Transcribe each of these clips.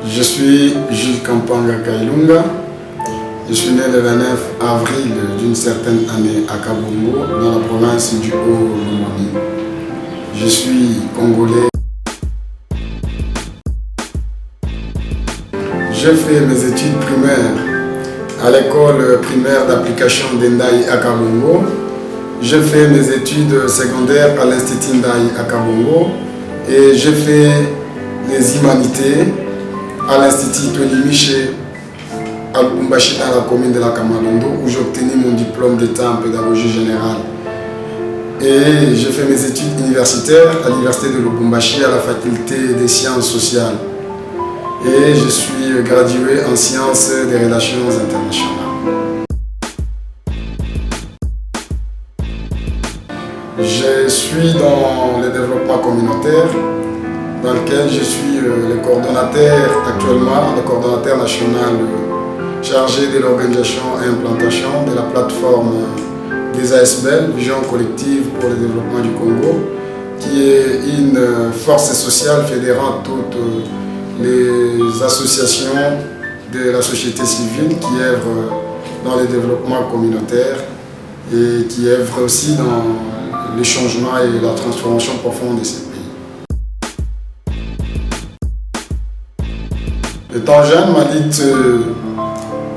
Je suis Jules Kampanga Kailunga. Je suis né le 29 avril d'une certaine année à Kabongo, dans la province du Haut-Lomami. Je suis congolais. J'ai fait mes études primaires à l'école primaire d'application d'Endaï à Kabongo. J'ai fait mes études secondaires à l'Institut Ndaï à Kabongo. Et j'ai fait les humanités à l'Institut Tolimiché à Lubumbashi dans la commune de la Kamalondo, où j'ai obtenu mon diplôme d'état en pédagogie générale. Et j'ai fait mes études universitaires à l'université de Lubumbashi à la faculté des sciences sociales. Et je suis gradué en sciences des relations internationales. Je suis dans le développement communautaire, dans lequel je suis le coordonnateur actuellement, le coordonnateur national chargé de l'organisation et implantation de la plateforme des ASBL, Vision collective pour le développement du Congo, qui est une force sociale fédérant toutes les associations de la société civile qui œuvrent dans le développement communautaire et qui œuvrent aussi dans le changement et la transformation profonde de ces pays. Étant jeune, m'a dit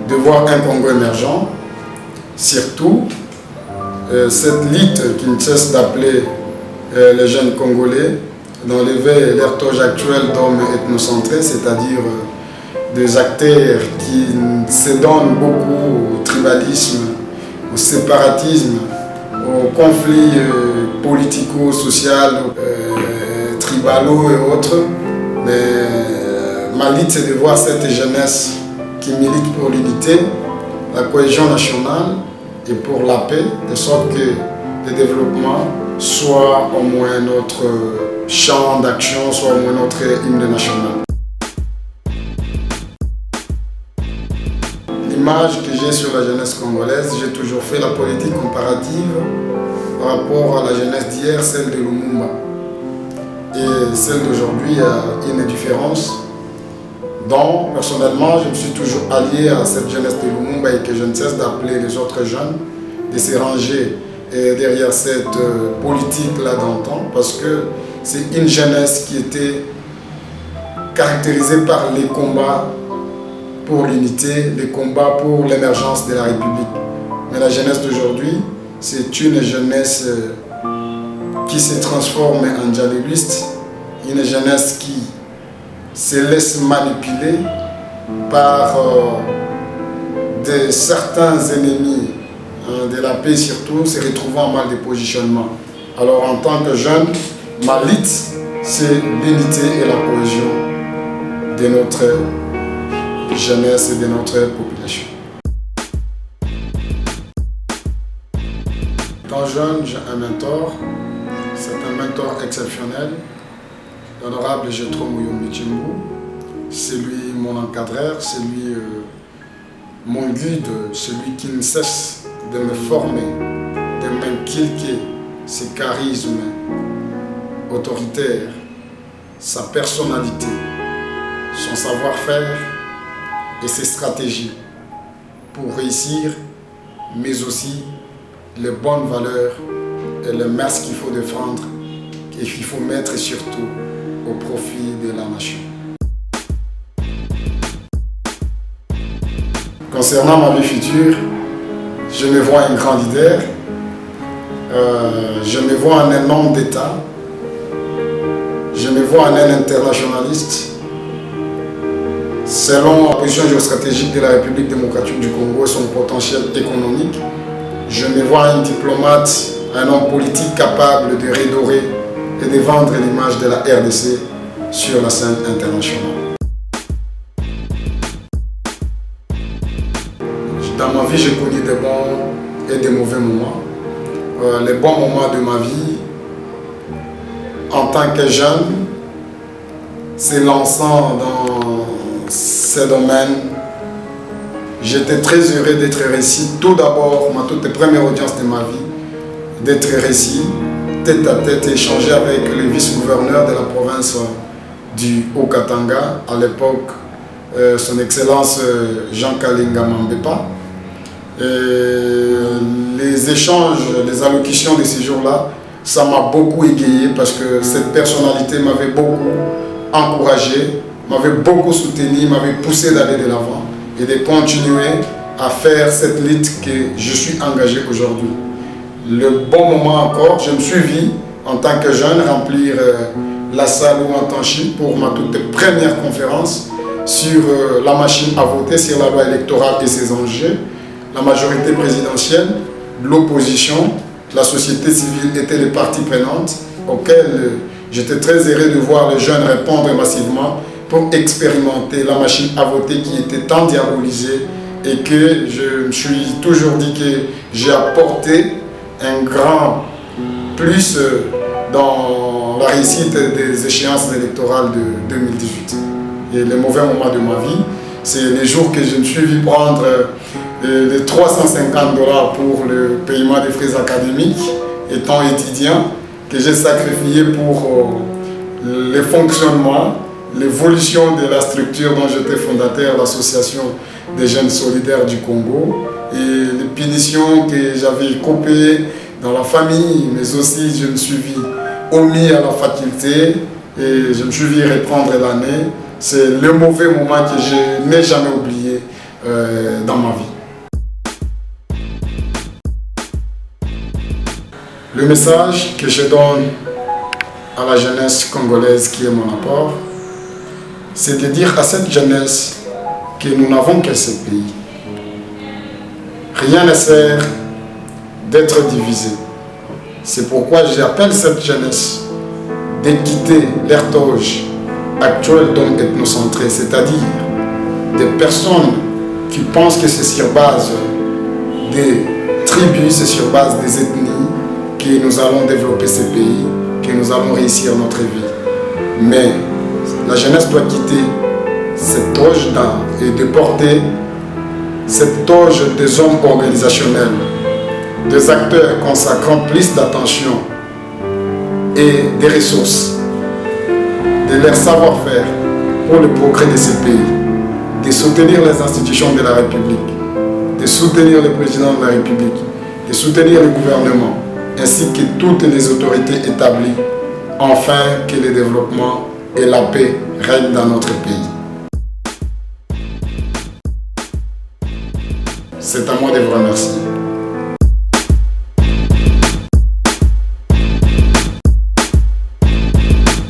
de voir un Congo émergent, surtout cette lutte qui ne cesse d'appeler les jeunes Congolais d'enlever leur toge actuelle d'hommes ethnocentrés, c'est-à-dire des acteurs qui se donnent beaucoup au tribalisme, au séparatisme, aux conflits politico-sociaux, tribalo et autres. Mais ma lutte, c'est de voir cette jeunesse qui milite pour l'unité, la cohésion nationale et pour la paix, de sorte que le développement soit au moins notre champ d'action, soit au moins notre hymne national. L'image que j'ai sur la jeunesse congolaise, j'ai toujours fait la politique comparative par rapport à la jeunesse d'hier, celle de Lumumba. Et celle d'aujourd'hui, il y a une différence. Donc, personnellement, je me suis toujours allié à cette jeunesse de Lumumba et que je ne cesse d'appeler les autres jeunes de se ranger derrière cette politique-là d'antan, parce que c'est une jeunesse qui était caractérisée par les combats pour l'unité, les combats pour l'émergence de la République. Mais la jeunesse d'aujourd'hui, c'est une jeunesse qui se transforme en djihadiste, une jeunesse qui se laisse manipuler par certains ennemis de la paix, surtout se retrouvant en mal de positionnement. Alors en tant que jeune, ma lutte, c'est l'unité et la cohésion de notre jeunesse et de notre population. Étant jeune, j'ai un mentor, c'est un mentor exceptionnel, l'honorable Jetro Muyombi Chimbu. C'est lui mon encadreur, c'est lui mon guide, celui qui ne cesse de me former, de m'inculquer ses charismes autoritaires, sa personnalité, son savoir-faire et ses stratégies pour réussir, mais aussi les bonnes valeurs et les mœurs qu'il faut défendre et qu'il faut mettre surtout au profit de la nation. Concernant ma vie future, je me vois un grand leader, je me vois en un homme d'État, je me vois en un internationaliste. Selon la position géostratégique de la République démocratique du Congo et son potentiel économique, je me vois un diplomate, un homme politique capable de redorer et de vendre l'image de la RDC sur la scène internationale. Dans ma vie, j'ai connu des bons et des mauvais moments. Les bons moments de ma vie, en tant que jeune, c'est lançant dans ces domaines. J'étais très heureux d'être réussi. Tout d'abord, ma toute première audience de ma vie, d'être réussi tête à tête et échangé avec le vice-gouverneur de la province du Haut-Katanga, à l'époque, son Excellence Jean Kalinga Mambepa. Les échanges, les allocutions de ces jours-là, ça m'a beaucoup égayé parce que cette personnalité m'avait beaucoup encouragé, m'avait beaucoup soutenu, m'avait poussé d'aller de l'avant et de continuer à faire cette lutte que je suis engagé aujourd'hui. Le bon moment encore, je me suis vu en tant que jeune remplir la salle ou Antanchi pour ma toute première conférence sur la machine à voter, sur la loi électorale et ses enjeux. La majorité présidentielle, l'opposition, la société civile étaient les parties prenantes auxquelles j'étais très heureux de voir les jeunes répondre massivement pour expérimenter la machine à voter qui était tant diabolisée et que je me suis toujours dit que j'ai apporté un grand plus dans la réussite des échéances électorales de 2018. Et les mauvais moments de ma vie, c'est les jours que je me suis vu prendre les $350 pour le paiement des frais académiques étant étudiant, que j'ai sacrifié pour le fonctionnement, l'évolution de la structure dont j'étais fondateur, l'association des jeunes solidaires du Congo, et les punitions que j'avais coupées dans la famille, mais aussi je me suis vu omis à la faculté et je me suis vu reprendre l'année. C'est le mauvais moment que je n'ai jamais oublié dans ma vie. Le message que je donne à la jeunesse congolaise qui est mon apport, c'est de dire à cette jeunesse que nous n'avons que ce pays. Rien ne sert d'être divisé. C'est pourquoi j'appelle cette jeunesse de quitter l'héritage actuel d'hommes ethnocentrés, c'est-à-dire des personnes qui pensent que c'est sur base des tribus, c'est sur base des ethnies que nous allons développer ce pays, que nous allons réussir notre vie. Mais la jeunesse doit quitter cette toge et de porter cette toge des hommes organisationnels, des acteurs consacrant plus d'attention et des ressources, de leur savoir-faire pour le progrès de ce pays, de soutenir les institutions de la République, de soutenir le président de la République, de soutenir le gouvernement, ainsi que toutes les autorités établies, afin que le développement et la paix règnent dans notre pays. C'est à moi de vous remercier.